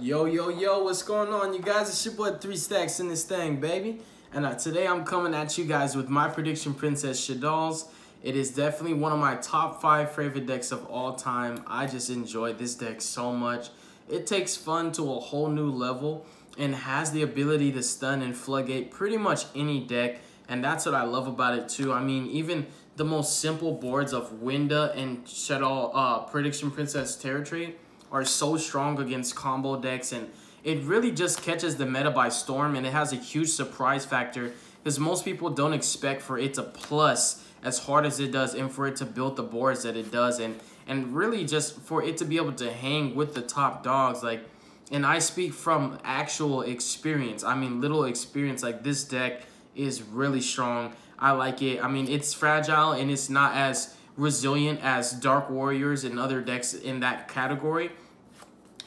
Yo, what's going on, you guys? It's your boy 3 Stacks in this thing, baby. And today I'm coming at you guys with my prediction princess, Shaddoll's. It is definitely one of my top 5 favorite decks of all time. I just enjoy this deck so much. It takes fun to a whole new level and has the ability to stun and floodgate pretty much any deck. And that's what I love about it too. I mean, even the most simple boards of Winda and Shaddoll Prediction Princess Territory are so strong against combo decks, and it really just catches the meta by storm, and it has a huge surprise factor because most people don't expect for it to plus as hard as it does and for it to build the boards that it does, and really just for it to be able to hang with the top dogs. Like, and I speak from actual experience. I mean, little experience. Like, this deck is really strong. I like it. I mean, it's fragile and it's not as resilient as Dark Warriors and other decks in that category.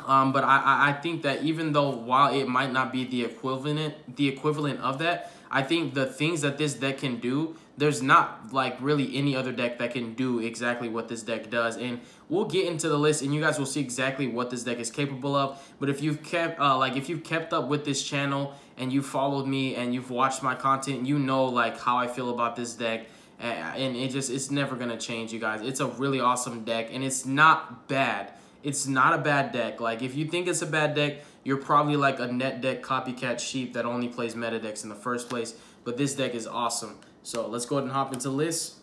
But I think that even though while it might not be the equivalent of that, I think the things that this deck can do, there's not like really any other deck that can do exactly what this deck does. And we'll get into the list and you guys will see exactly what this deck is capable of. But if you've kept up with this channel and you followed me and you've watched my content, you know like how I feel about this deck. And it's never gonna change, you guys. It's a really awesome deck and it's not bad. It's not a bad deck. Like, if you think it's a bad deck, you're probably like a net deck copycat sheep that only plays meta decks in the first place. But this deck is awesome. So let's go ahead and hop into the list.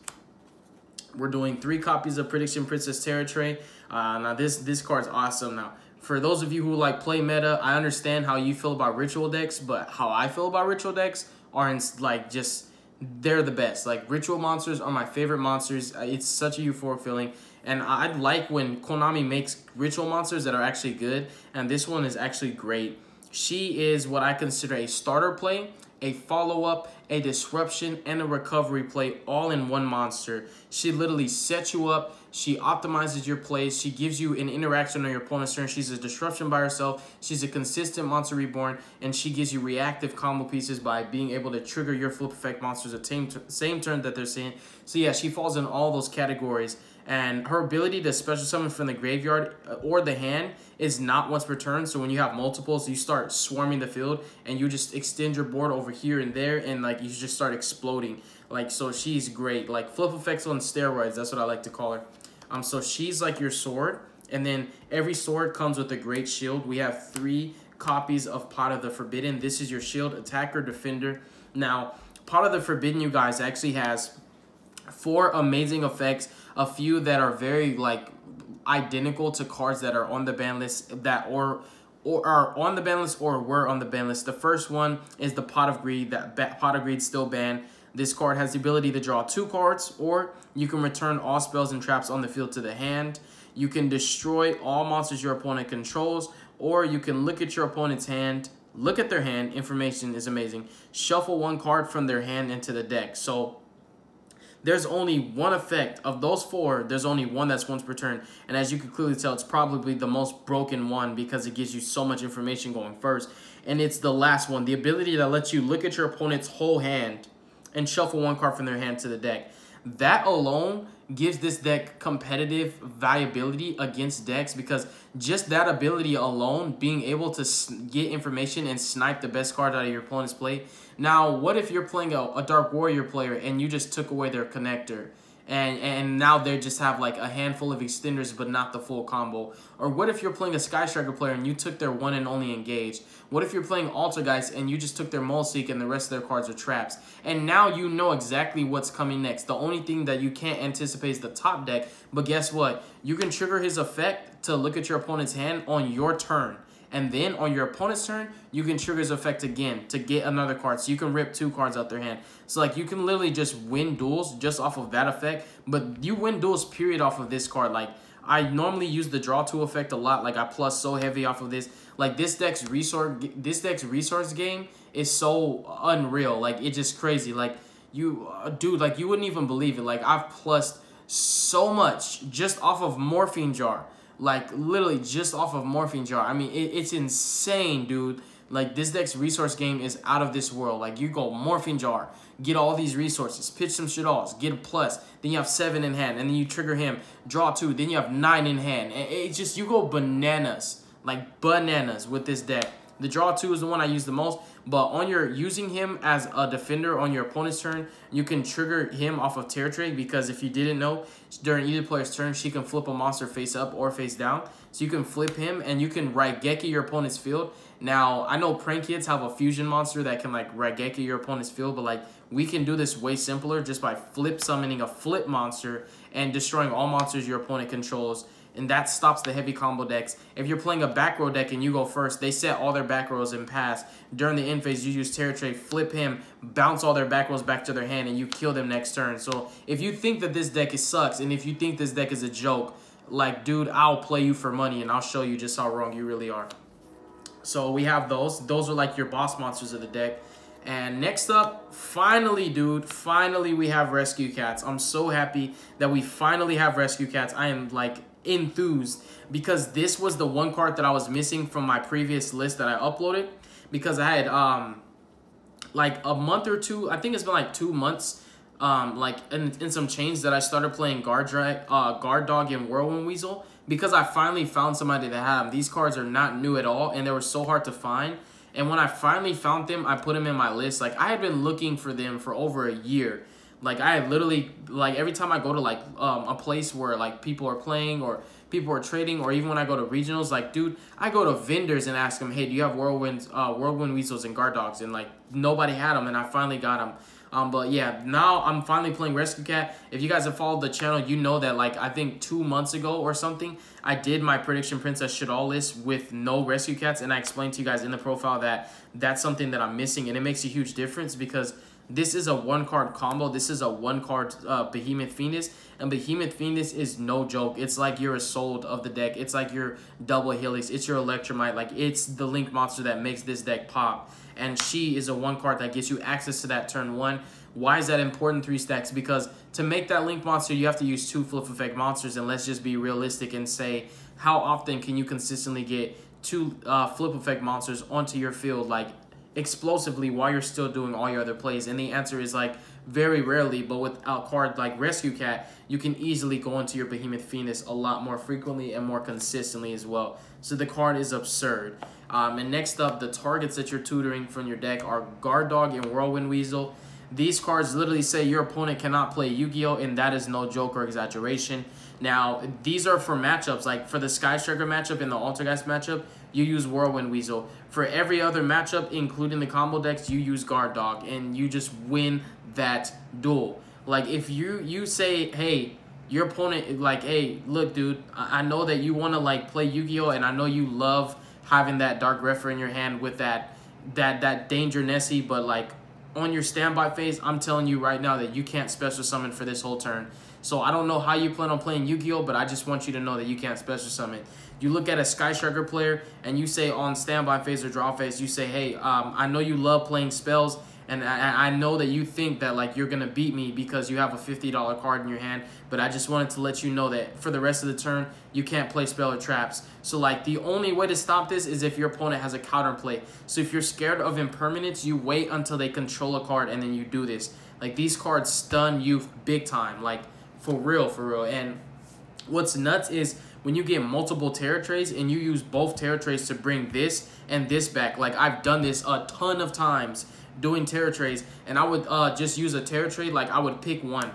We're doing 3 copies of Prediction Princess Territory. Now this card's awesome. Now, for those of you who like play meta, I understand how you feel about ritual decks, but how I feel about ritual decks aren't like just, they're the best. Like, ritual monsters are my favorite monsters. It's such a euphoric feeling. And I like when Konami makes ritual monsters that are actually good. And this one is actually great. She is what I consider a starter play, a follow-up, a disruption, and a recovery play all in one monster. She literally sets you up. She optimizes your plays. She gives you an interaction on your opponent's turn. She's a disruption by herself. She's a consistent monster reborn. And she gives you reactive combo pieces by being able to trigger your flip effect monsters at the same turn that they're seeing. So yeah, she falls in all those categories. And her ability to special summon from the graveyard or the hand is not once per turn. So when you have multiples, you start swarming the field and you just extend your board over here and there, and like you just start exploding. Like, so she's great. Like, flip effects on steroids, that's what I like to call her. So she's like your sword, and then every sword comes with a great shield. We have 3 copies of Pot of the Forbidden. This is your shield, attacker, defender. Now, Pot of the Forbidden, you guys, actually has 4 amazing effects. A few that are very like identical to cards that are on the ban list that or are on the ban list or were on the ban list. The first one is the Pot of Greed. That Pot of Greed still banned. This card has the ability to draw 2 cards, or you can return all spells and traps on the field to the hand. You can destroy all monsters your opponent controls, or you can look at your opponent's hand. Look at their hand. Information is amazing. Shuffle 1 card from their hand into the deck. So there's only one effect. Of those 4, there's only one that's once per turn. And as you can clearly tell, it's probably the most broken one because it gives you so much information going first. And it's the last one. The ability that lets you look at your opponent's whole hand and shuffle 1 card from their hand to the deck. That alone gives this deck competitive viability against decks, because just that ability alone, being able to get information and snipe the best card out of your opponent's play. Now, what if you're playing a Dark Warrior player and you just took away their connector? And now they just have like a handful of extenders but not the full combo. Or what if you're playing a Sky Striker player and you took their one and only engage? What if you're playing Altergeist and you just took their Mulseek and the rest of their cards are traps? And now you know exactly what's coming next. The only thing that you can't anticipate is the top deck. But guess what? You can trigger his effect to look at your opponent's hand on your turn. And then on your opponent's turn, you can trigger his effect again to get another card. So you can rip 2 cards out their hand. So like, you can literally just win duels just off of that effect. But you win duels period off of this card. Like, I normally use the draw 2 effect a lot. Like, I plus so heavy off of this. Like, this deck's resource game is so unreal. Like, it's just crazy. Like, dude, like, you wouldn't even believe it. Like, I've plussed so much just off of Morphine Jar. Like, literally just off of Morphine Jar. I mean, it's insane, dude. Like, this deck's resource game is out of this world. Like, you go Morphine Jar, get all these resources, pitch some Shadolls, get a plus. Then you have 7 in hand, and then you trigger him, draw 2. Then you have 9 in hand. And it's just, you go bananas. like bananas with this deck. The draw 2 is the one I use the most, but on your using him as a defender on your opponent's turn, you can trigger him off of Terror Trade, because if you didn't know, during either player's turn, she can flip a monster face up or face down. So you can flip him and you can Raigeki your opponent's field. Now, I know Prank Kids have a fusion monster that can like Raigeki your opponent's field, but like we can do this way simpler just by flip summoning a flip monster and destroying all monsters your opponent controls. And that stops the heavy combo decks. If you're playing a back row deck and you go first, they set all their back rows and pass. During the end phase, you use Terror Trade, flip him, bounce all their back rows back to their hand, and you kill them next turn. So if you think that this deck sucks, and if you think this deck is a joke, like, dude, I'll play you for money, and I'll show you just how wrong you really are. So we have those. Those are like your boss monsters of the deck. And next up, finally, dude, finally we have Rescue Cats. I'm so happy that we finally have Rescue Cats. I am, like, enthused, because this was the one card that I was missing from my previous list that I uploaded, because I had like a month or two, I think it's been like 2 months, like in some change, that I started playing Guard Dog and Whirlwind Weasel, because I finally found somebody that had them. These cards are not new at all, and they were so hard to find. And when I finally found them, I put them in my list. Like, I had been looking for them for over a year. Like, I had literally, like, every time I go to, like, a place where, like, people are playing or people are trading, or even when I go to regionals, like, dude, I go to vendors and ask them, hey, do you have Whirlwind Weasels and Guard Dogs? And, like, nobody had them, and I finally got them. But, yeah, now I'm finally playing Rescue Cat. If you guys have followed the channel, you know that, like, I think 2 months ago or something, I did my Prediction Princess Shaddoll list with no Rescue Cats, and I explained to you guys in the profile that that's something that I'm missing, and it makes a huge difference, because this is a one-card combo. This is a one-card Behemoth Phoenix, and Behemoth Phoenix is no joke. It's like your Assault of the deck. It's like your Double Helix. It's your Electromite. Like, it's the Link monster that makes this deck pop, and she is a one-card that gets you access to that turn 1. Why is that important, 3 stacks? Because to make that Link monster, you have to use 2 flip effect monsters, and let's just be realistic and say, how often can you consistently get 2 flip effect monsters onto your field, like, explosively, while you're still doing all your other plays? And the answer is, like, very rarely. But with a card like Rescue Cat, you can easily go into your Behemoth Phoenix a lot more frequently and more consistently as well. So the card is absurd. And next up, the targets that you're tutoring from your deck are Guard Dog and Whirlwind Weasel. These cards literally say your opponent cannot play Yu-Gi-Oh, and that is no joke or exaggeration. Now, these are for matchups. Like, for the Sky Striker matchup and the Altergeist matchup, you use Whirlwind Weasel. For every other matchup, including the combo decks, you use Guard Dog, and you just win that duel. Like, if you say, hey, your opponent, like, hey, look, dude, I know that you want to, like, play Yu-Gi-Oh, and I know you love having that Dark Refer in your hand with that Danger Nessie, but, like, on your standby phase, I'm telling you right now that you can't special summon for this whole turn. So I don't know how you plan on playing Yu-Gi-Oh, but I just want you to know that you can't special summon. You look at a Sky Striker player, and you say on standby phase or draw phase, you say, hey, I know you love playing spells, and I know that you think that, like, you're going to beat me because you have a $50 card in your hand, but I just wanted to let you know that for the rest of the turn, you can't play spell or traps. So, like, the only way to stop this is if your opponent has a counter play. So if you're scared of impermanence, you wait until they control a card, and then you do this. Like, these cards stun you big time, like, for real, for real. And what's nuts is when you get multiple Terror Trades and you use both Terror Trades to bring this and this back. Like, I've done this a ton of times doing Terror Trades, and I would just use a Terror Trade. Like, I would pick one.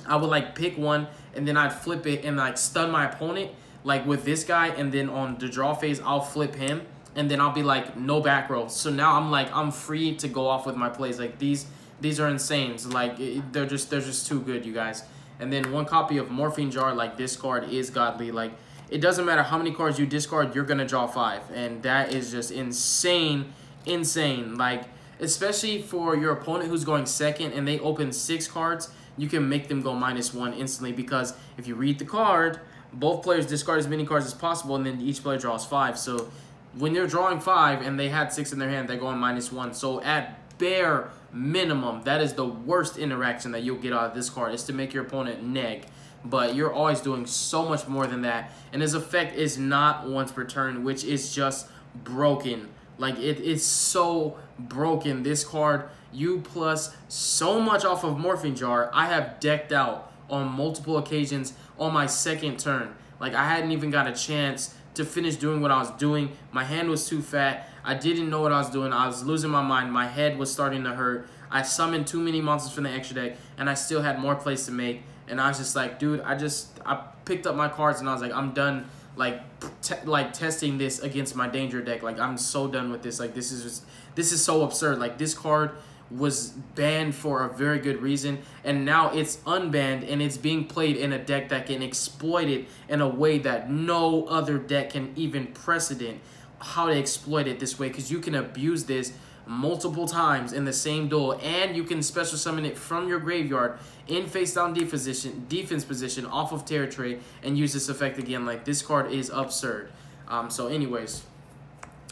I would, like, pick one, and then I'd flip it and, like, stun my opponent, like, with this guy, and then on the draw phase, I'll flip him, and then I'll be, like, no back row. So now I'm, like, I'm free to go off with my plays. Like, these are insane. So, like, they're just too good, you guys. And then one copy of Morphine Jar, like, this card is godly. Like, it doesn't matter how many cards you discard, you're going to draw 5. And that is just insane, insane. Like, especially for your opponent who's going second and they open 6 cards, you can make them go -1 instantly, because if you read the card, both players discard as many cards as possible, and then each player draws 5. So when they're drawing 5 and they had 6 in their hand, they're going -1. So at bare minimum, that is the worst interaction that you'll get out of this card, is to make your opponent neg. But you're always doing so much more than that, and his effect is not once per turn, which is just broken. Like, it is so broken. This card, you plus so much off of Morphine Jar. I have decked out on multiple occasions on my second turn. Like, I hadn't even got a chance to finish doing what I was doing. My hand was too fat. I didn't know what I was doing. I was losing my mind. My head was starting to hurt. I summoned too many monsters from the extra deck, and I still had more plays to make. And I was just like, dude, I picked up my cards, and I was like, I'm done, like testing this against my danger deck. Like, I'm so done with this. Like, this is so absurd. Like, this card was banned for a very good reason, and now it's unbanned, and it's being played in a deck that can exploit it in a way that no other deck can even precedent how to exploit it this way, because you can abuse this multiple times in the same duel, and you can special summon it from your graveyard in face down defense position off of territory and use this effect again. Like, this card is absurd. So anyways,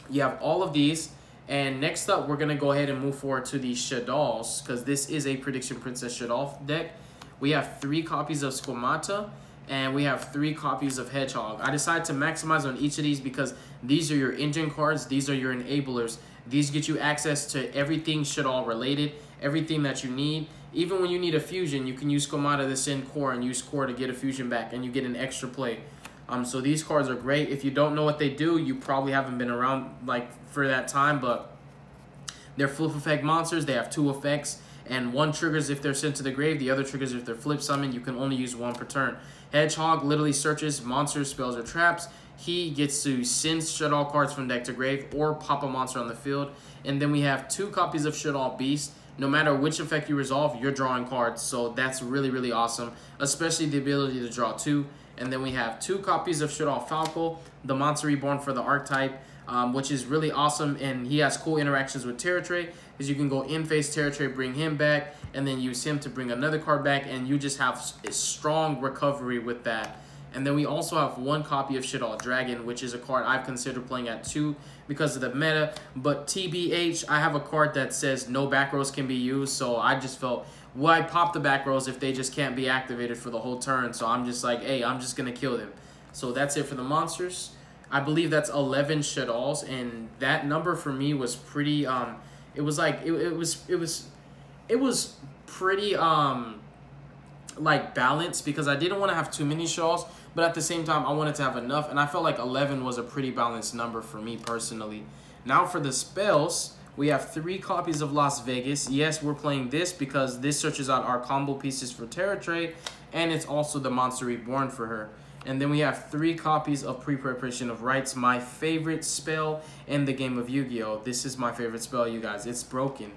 you have all of these. And next up, we're going to go ahead and move forward to the Shaddolls, because this is a Prediction Princess Shaddoll deck. We have 3 copies of Squamata, and we have 3 copies of Hedgehog. I decided to maximize on each of these because these are your engine cards. These are your enablers. These get you access to everything Shaddoll related, everything that you need. Even when you need a fusion, you can use Squamata to send core and use core to get a fusion back, and you get an extra play. So these cards are great. If you don't know what they do, you probably haven't been around like for that time, but they're flip effect monsters. They have 2 effects, and 1 triggers if they're sent to the grave. The other triggers if they're flip summoned. You can only use 1 per turn. Hedgehog literally searches monsters, spells, or traps. He gets to send Shaddoll cards from deck to grave or pop a monster on the field. And then we have 2 copies of Shaddoll Beast. No matter which effect you resolve, you're drawing cards. So that's really, really awesome, especially the ability to draw 2. And then we have 2 copies of Shaddoll Falco, the monster reborn for the archetype, which is really awesome. And he has cool interactions with territory, because you can go in face territory, bring him back, and then use him to bring another card back, and you just have a strong recovery with that. And then we also have 1 copy of Shaddoll Dragon, which is a card I've considered playing at 2 because of the meta. But TBH, I have a card that says no back rows can be used, so I just felt, why pop the back rows if they just can't be activated for the whole turn? So I'm just like, hey, I'm just going to kill them. So that's it for the monsters. I believe that's 11 Shaddolls, and that number for me was pretty, it was like, it was pretty, like, balanced, because I didn't want to have too many Shaddolls, but at the same time, I wanted to have enough, and I felt like 11 was a pretty balanced number for me personally. Now for the spells, we have 3 copies of Las Vegas. Yes, we're playing this because this searches out our combo pieces for Territory, and it's also the monster reborn for her. And then we have 3 copies of Pre-Preparation of Rites, my favorite spell in the game of Yu-Gi-Oh! This is my favorite spell, you guys. It's broken.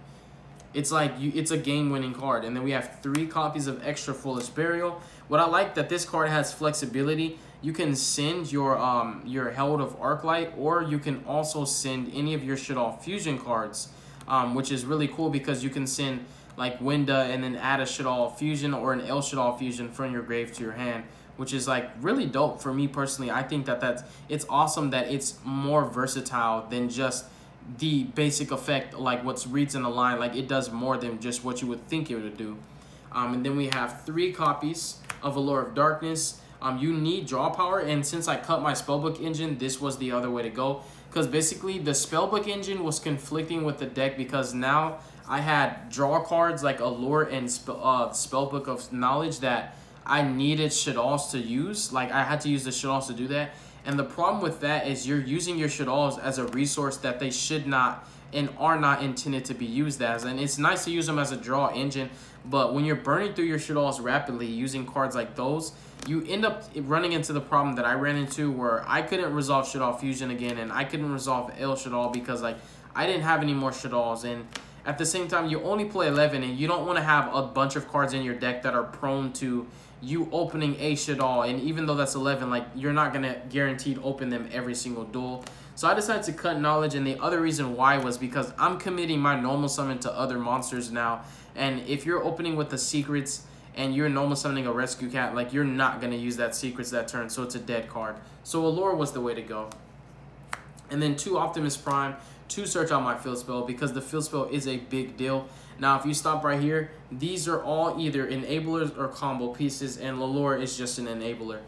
It's like, it's a game-winning card. And then we have 3 copies of Extra Foolish Burial. What I like that this card has flexibility. You can send your Herald of Arclight, or you can also send any of your Shaddoll Fusion cards, which is really cool because you can send like Winda and then add a Shaddoll Fusion or an El Shaddoll Fusion from your grave to your hand, which is like really dope for me personally. I think that it's awesome that it's more versatile than just the basic effect, like what's reads in the line. Like, it does more than just what you would think it would do. And then we have 3 copies of Allure of Darkness. You need draw power, and since I cut my spellbook engine, this was the other way to go, because basically the spellbook engine was conflicting with the deck, because now I had draw cards like Allure and spellbook of knowledge that I needed Shaddolls to use. Like, I had to use the Shaddolls to do that, and the problem with that is you're using your Shaddolls as a resource that they should not and are not intended to be used as. And it's nice to use them as a draw engine, but when you're burning through your Shaddolls rapidly using cards like those, you end up running into the problem that I ran into, where I couldn't resolve Shaddoll Fusion again, and I couldn't resolve El Shaddoll because, like, I didn't have any more Shaddolls. And at the same time, you only play 11, and you don't want to have a bunch of cards in your deck that are prone to you opening a Shaddoll. And even though that's 11, like, you're not going to guaranteed open them every single duel. So I decided to cut knowledge, and the other reason why was because I'm committing my normal summon to other monsters now. And if you're opening with the secrets and you're normal summoning a rescue cat, like, you're not going to use that secrets that turn, so it's a dead card. So Allure was the way to go. And then 2 Optimus Prime to search out my field spell, because the field spell is a big deal. Now, if you stop right here, these are all either enablers or combo pieces, and Allure is just an enabler.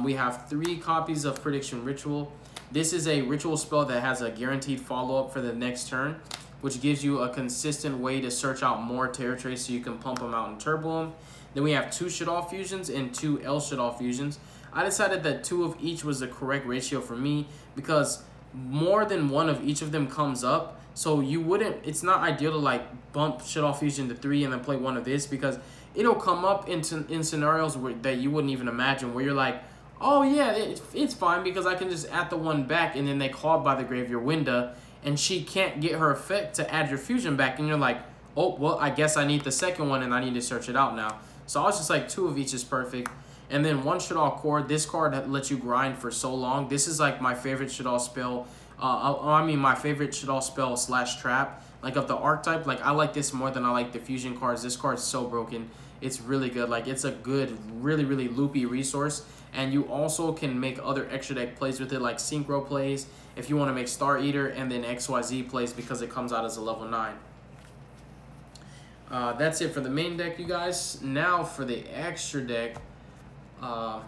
We have 3 copies of Prediction Ritual. This is a ritual spell that has a guaranteed follow-up for the next turn, which gives you a consistent way to search out more territories so you can pump them out and turbo them. Then we have 2 Shaddoll Fusions and 2 El Shaddoll Fusions. I decided that 2 of each was the correct ratio for me because more than one of each of them comes up. So you wouldn't, it's not ideal to like bump Shaddoll Fusion to 3 and then play one of this, because it'll come up in scenarios that you wouldn't even imagine, where you're like, oh yeah, it's fine because I can just add the one back, and then they called by the Graveyard Winda, and she can't get her effect to add your fusion back, and you're like, oh, well, I guess I need the second one, and I need to search it out now. So I was just like, 2 of each is perfect. And then 1 Shaddoll Core. This card lets you grind for so long. This is like my favorite Shaddoll spell. My favorite Shaddoll spell / trap. Like of the archetype, like I like this more than I like the fusion cards. This card is so broken. It's really good. Like it's a good, really, really loopy resource. And you also can make other extra deck plays with it, like Synchro plays, if you want to make Star Eater, and then XYZ plays because it comes out as a level 9. That's it for the main deck, you guys. Now for the extra deck, we're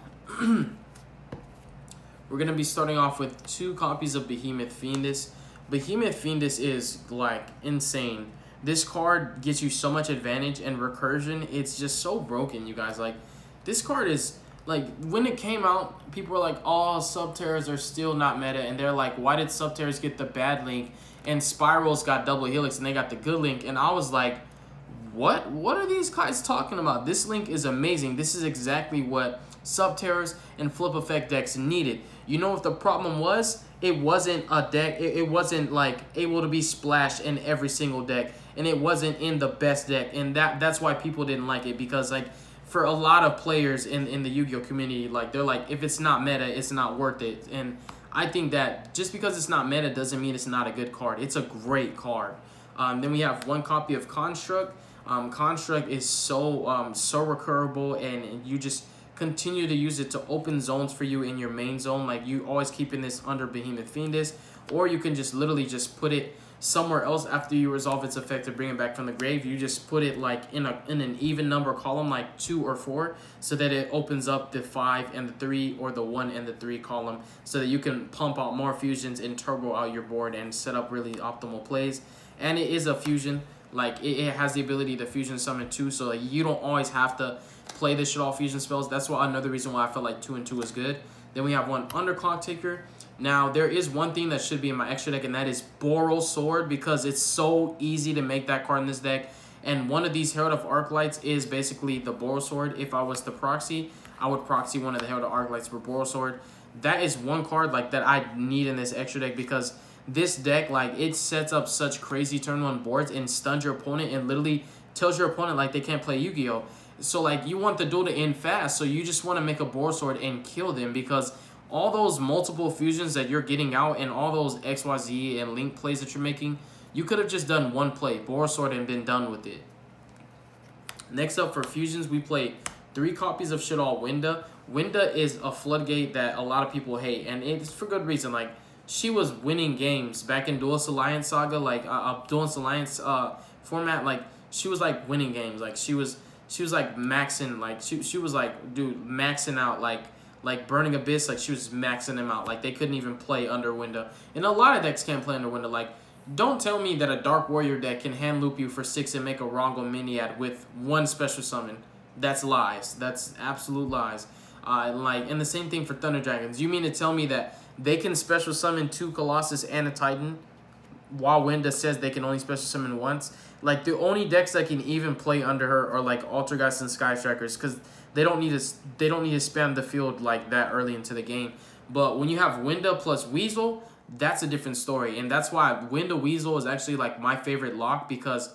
going to be starting off with 2 copies of Behemoth Fiendus. Behemoth Fiendus is like insane. This card gets you so much advantage, and recursion, it's just so broken, you guys. Like this card is like, when it came out, people were like, oh, Subterrors are still not meta, and they're like, why did Subterrors get the bad link and Spirals got double helix and they got the good link? And I was like, what are these guys talking about? This link is amazing. This is exactly what Subterrors and flip effect decks needed. You know what the problem was? It wasn't a deck, it wasn't like able to be splashed in every single deck, and it wasn't in the best deck, and that's why people didn't like it, because like for a lot of players in the Yu-Gi-Oh community, like they're like, if it's not meta, it's not worth it. And I think that just because it's not meta doesn't mean it's not a good card. It's a great card. Then we have 1 copy of Construct. Construct is so recurable, and you just continue to use it to open zones for you in your main zone. Like you always keeping this under Behemoth Fiendus, or you can just literally just put it somewhere else after you resolve its effect to bring it back from the grave. You just put it like in an even number column, like 2 or 4, so that it opens up the 5 and the 3, or the 1 and the 3 column, so that you can pump out more fusions and turbo out your board and set up really optimal plays. And it is a fusion. Like it has the ability to fusion summon 2, so like you don't always have to play the Shaddoll fusion spells. That's why another reason why I felt like 2 and 2 is good. Then we have 1 Underclock Taker. Now there is one thing that should be in my extra deck, and that is Boral Sword, because it's so easy to make that card in this deck. And one of these Herald of Arclights is basically the Boral Sword. If I was to proxy, I would proxy one of the Herald of Arclights for Boral Sword. That is one card like that I need in this extra deck, because this deck, like, it sets up such crazy turn 1 boards and stuns your opponent and literally tells your opponent like they can't play Yu-Gi-Oh. So like you want the duel to end fast, so you just want to make a Boral Sword and kill them, because all those multiple fusions that you're getting out and all those XYZ and link plays that you're making, you could have just done 1 play, Boral Sword, and been done with it. Next up for fusions, we play 3 copies of Shaddoll Winda. Winda is a floodgate that a lot of people hate, and it's for good reason. Like, she was winning games back in Duelist Alliance Saga, like Duelist Alliance format. Like, she was like winning games. Like she was like maxing, like she was like, dude, maxing out, like Burning Abyss, like she was maxing them out. Like they couldn't even play under Winda. And a lot of decks can't play under Winda. Like, don't tell me that a Dark Warrior deck can hand loop you for 6 and make a Rongo Miniad with 1 special summon. That's lies. That's absolute lies. And the same thing for Thunder Dragons. You mean to tell me that they can special summon 2 Colossus and a Titan, while Winda says they can only special summon once? Like, the only decks that can even play under her are like Altergeist and Sky Strikers, because they don't need to spam the field like that early into the game. But when you have Winda plus Weasel, that's a different story, and that's why Winda Weasel is actually like my favorite lock, because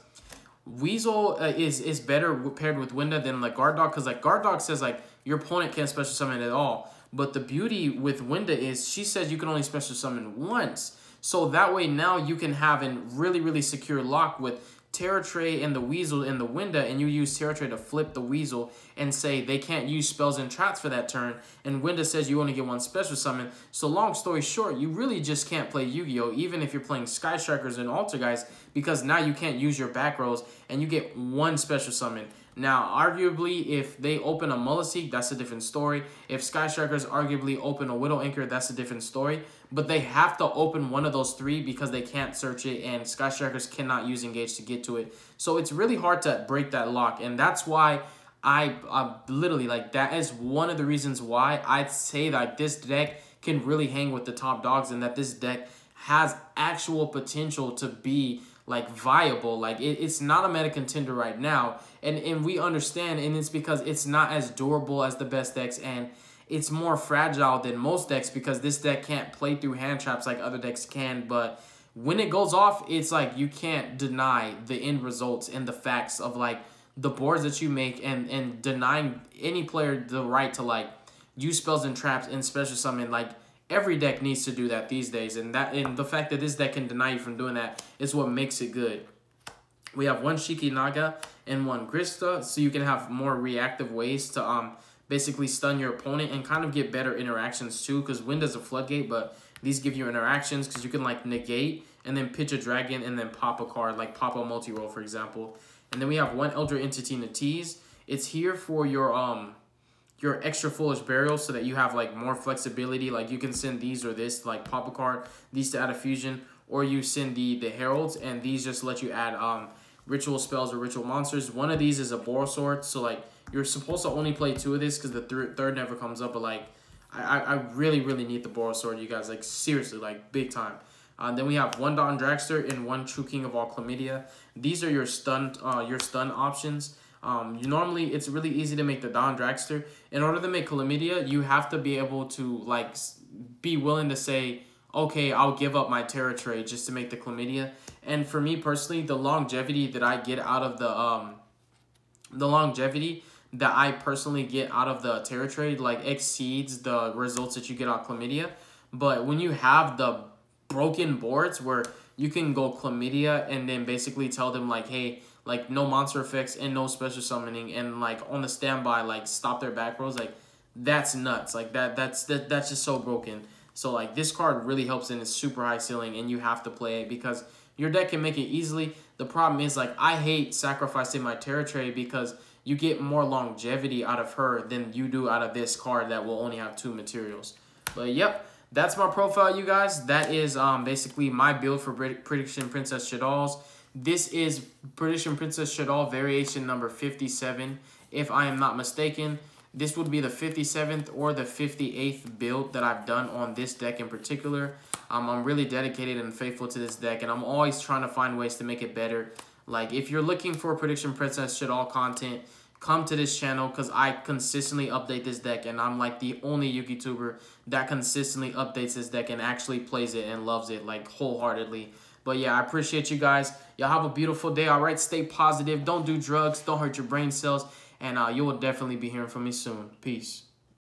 Weasel is better paired with Winda than like Guard Dog, because like Guard Dog says like your opponent can't special summon at all. But the beauty with Winda is she says you can only special summon once. So that way now you can have a really, really secure lock with Terra Tray and the Weasel and the Winda, and you use Terra Tray to flip the Weasel and say they can't use spells and traps for that turn, and Winda says you only get 1 special summon. So long story short, you really just can't play Yu-Gi-Oh! Even if you're playing Sky Strikers and Altergeist, because now you can't use your back rows and you get 1 special summon. Now, arguably, if they open a Mullaseek, that's a different story. If Sky Strikers arguably open a Widow Anchor, that's a different story. But they have to open one of those 3 because they can't search it, and Sky Strikers cannot use Engage to get to it. So it's really hard to break that lock, and that's why I literally, like, that is one of the reasons why I'd say that this deck can really hang with the top dogs, and that this deck has actual potential to be like viable. Like it's not a meta contender right now, and we understand, and it's because it's not as durable as the best decks, and it's more fragile than most decks because this deck can't play through hand traps like other decks can. But when it goes off, it's like you can't deny the end results and the facts of like the boards that you make, and denying any player the right to like use spells and traps and special summon. Like every deck needs to do that these days, and the fact that this deck can deny you from doing that is what makes it good. We have one Shiki Naga and one Grista, so you can have more reactive ways to basically stun your opponent and kind of get better interactions too, because Wind is a floodgate, but these give you interactions because you can like negate and then pitch a dragon and then pop a card, like pop a multi-roll, for example. And then we have one Elder Entity Natiz. It's here for your extra Foolish Burial, so that you have like more flexibility. Like you can send these or this, like pop a card, these to add a fusion, or you send the Heralds, and these just let you add ritual spells or ritual monsters. One of these is a Boral Sword, so like you're supposed to only play 2 of this because the third never comes up, but like I really need the Boral Sword, you guys, like seriously, like big time. Then we have one Dawn Dragster and one True King of all Chlamydia. These are your stun options. Normally it's really easy to make the Dawn Dragster. In order to make Chlamydia, you have to be able to like be willing to say, okay, I'll give up my Terra trade just to make the Chlamydia. And for me personally, the longevity that I get out of the Terra trade like exceeds the results that you get on Chlamydia. But when you have the broken boards where you can go Chlamydia and then basically tell them like, hey, like no monster effects and no special summoning, and like on the standby, like stop their back rows, like that's nuts. Like that's just so broken. So like this card really helps, and it's super high ceiling, and you have to play it because your deck can make it easily. The problem is like I hate sacrificing my Terra trade because you get more longevity out of her than you do out of this card that will only have 2 materials. But yep, that's my profile, you guys. That is basically my build for Prediction Princess Shaddolls. This is Prediction Princess Shaddoll variation number 57, if I am not mistaken. This would be the 57th or the 58th build that I've done on this deck in particular. I'm really dedicated and faithful to this deck, and I'm always trying to find ways to make it better. Like, if you're looking for Prediction Princess Shaddoll content, come to this channel because I consistently update this deck, and I'm like the only YouTuber that consistently updates this deck and actually plays it and loves it like wholeheartedly. But yeah, I appreciate you guys. Y'all have a beautiful day, all right? Stay positive. Don't do drugs. Don't hurt your brain cells. And you will definitely be hearing from me soon. Peace.